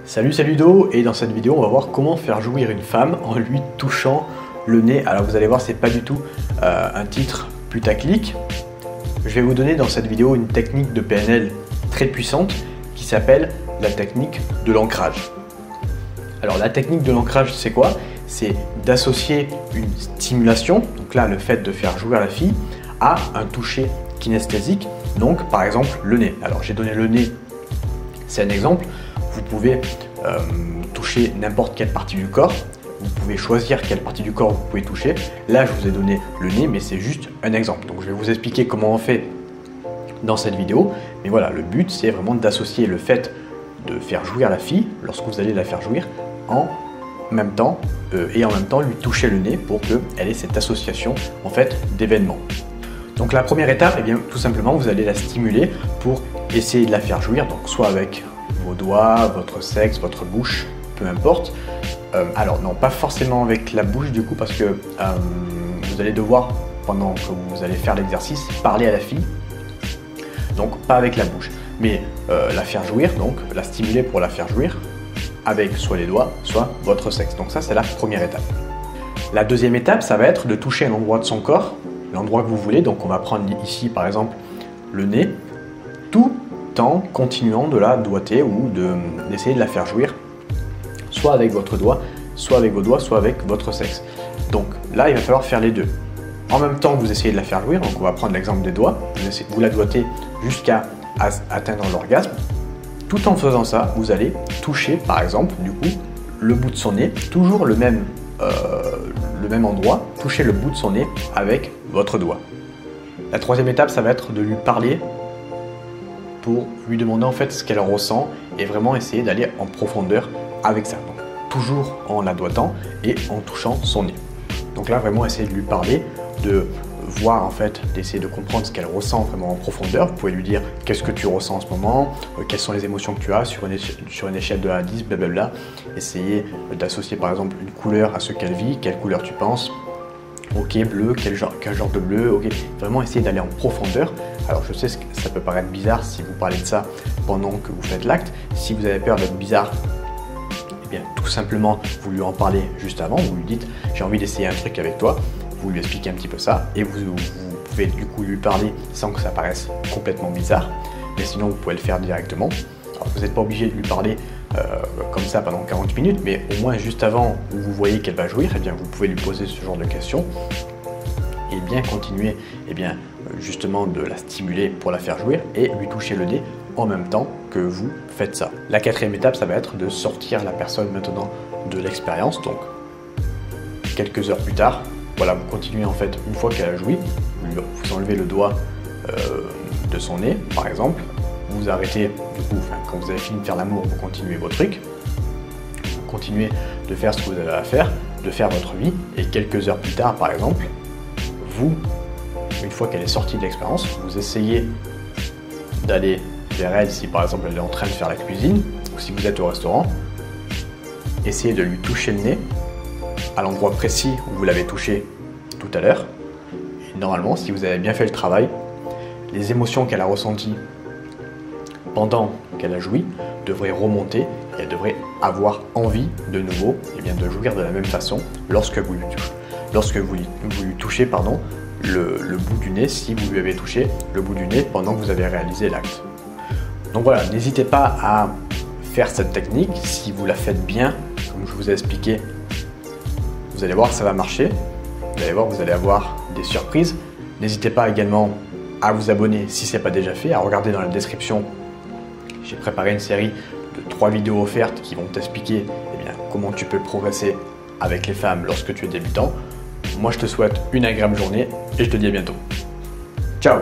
Salut, c'est Ludo et dans cette vidéo on va voir comment faire jouir une femme en lui touchant le nez. Alors vous allez voir, c'est pas du tout un titre putaclic. Je vais vous donner dans cette vidéo une technique de PNL très puissante qui s'appelle la technique de l'ancrage. Alors la technique de l'ancrage, c'est quoi? C'est d'associer une stimulation, donc là le fait de faire jouir la fille, à un toucher kinesthésique, donc par exemple le nez. Alors j'ai donné le nez, c'est un exemple. Vous pouvez toucher n'importe quelle partie du corps, vous pouvez choisir quelle partie du corps vous pouvez toucher. Là je vous ai donné le nez, mais c'est juste un exemple. Donc je vais vous expliquer comment on fait dans cette vidéo. Mais voilà, le but c'est vraiment d'associer le fait de faire jouir la fille, lorsque vous allez la faire jouir, en même temps lui toucher le nez pour qu'elle ait cette association en fait d'événements. Donc la première étape, eh bien, tout simplement vous allez la stimuler pour essayer de la faire jouir, donc soit avec vos doigts, votre sexe, votre bouche, peu importe. Alors non, pas forcément avec la bouche du coup, parce que vous allez devoir, pendant que vous allez faire l'exercice, parler à la fille, donc pas avec la bouche, mais la faire jouir, donc la stimuler pour la faire jouir avec soit les doigts, soit votre sexe. Donc ça c'est la première étape. La deuxième étape, ça va être de toucher un endroit de son corps, l'endroit que vous voulez. Donc on va prendre ici par exemple le nez, tout en continuant de la doigter ou d'essayer de la faire jouir, soit avec votre doigt, soit avec vos doigts, soit avec votre sexe. Donc là il va falloir faire les deux. En même temps que vous essayez de la faire jouir, donc on va prendre l'exemple des doigts, vous la doigtez jusqu'à atteindre l'orgasme. Tout en faisant ça, vous allez toucher par exemple du coup le bout de son nez, toujours le même endroit, toucher le bout de son nez avec votre doigt. La troisième étape, ça va être de lui parler pour lui demander en fait ce qu'elle ressent et vraiment essayer d'aller en profondeur avec ça. Donc, toujours en la doigtant et en touchant son nez. Donc là, vraiment essayer de lui parler, de voir en fait, d'essayer de comprendre ce qu'elle ressent vraiment en profondeur. Vous pouvez lui dire qu'est-ce que tu ressens en ce moment, quelles sont les émotions que tu as sur une échelle de 1 à 10, blablabla. Essayez d'associer par exemple une couleur à ce qu'elle vit, quelle couleur tu penses. Ok, bleu, quel genre de bleu, ok. Vraiment essayer d'aller en profondeur. Alors je sais que ça peut paraître bizarre si vous parlez de ça pendant que vous faites l'acte. Si vous avez peur d'être bizarre, eh bien tout simplement vous lui en parlez juste avant. Vous lui dites j'ai envie d'essayer un truc avec toi. Vous lui expliquez un petit peu ça et vous pouvez du coup lui parler sans que ça paraisse complètement bizarre. Mais sinon vous pouvez le faire directement. Alors, vous n'êtes pas obligé de lui parler comme ça pendant 40 minutes, mais au moins juste avant où vous voyez qu'elle va jouir, eh bien, vous pouvez lui poser ce genre de questions et bien continuer justement de la stimuler pour la faire jouir et lui toucher le nez en même temps que vous faites ça. La quatrième étape, ça va être de sortir la personne maintenant de l'expérience. Donc quelques heures plus tard, voilà, vous continuez en fait, une fois qu'elle a joui, vous enlevez le doigt de son nez par exemple. Vous arrêtez, du coup, quand vous avez fini de faire l'amour, vous continuez vos trucs, vous continuez de faire ce que vous avez à faire, de faire votre vie, et quelques heures plus tard, par exemple, vous, une fois qu'elle est sortie de l'expérience, vous essayez d'aller vers elle, si par exemple elle est en train de faire la cuisine, ou si vous êtes au restaurant, essayez de lui toucher le nez à l'endroit précis où vous l'avez touché tout à l'heure, et normalement, si vous avez bien fait le travail, les émotions qu'elle a ressenties pendant qu'elle a joui, devrait remonter et elle devrait avoir envie de nouveau de jouir de la même façon lorsque vous lui touchez le bout du nez, si vous lui avez touché le bout du nez pendant que vous avez réalisé l'acte. Donc voilà, n'hésitez pas à faire cette technique. Si vous la faites bien, comme je vous ai expliqué, vous allez voir que ça va marcher. Vous allez voir, vous allez avoir des surprises. N'hésitez pas également à vous abonner si ce n'est pas déjà fait, à regarder dans la description. J'ai préparé une série de 3 vidéos offertes qui vont t'expliquer comment tu peux progresser avec les femmes lorsque tu es débutant. Moi je te souhaite une agréable journée et je te dis à bientôt. Ciao!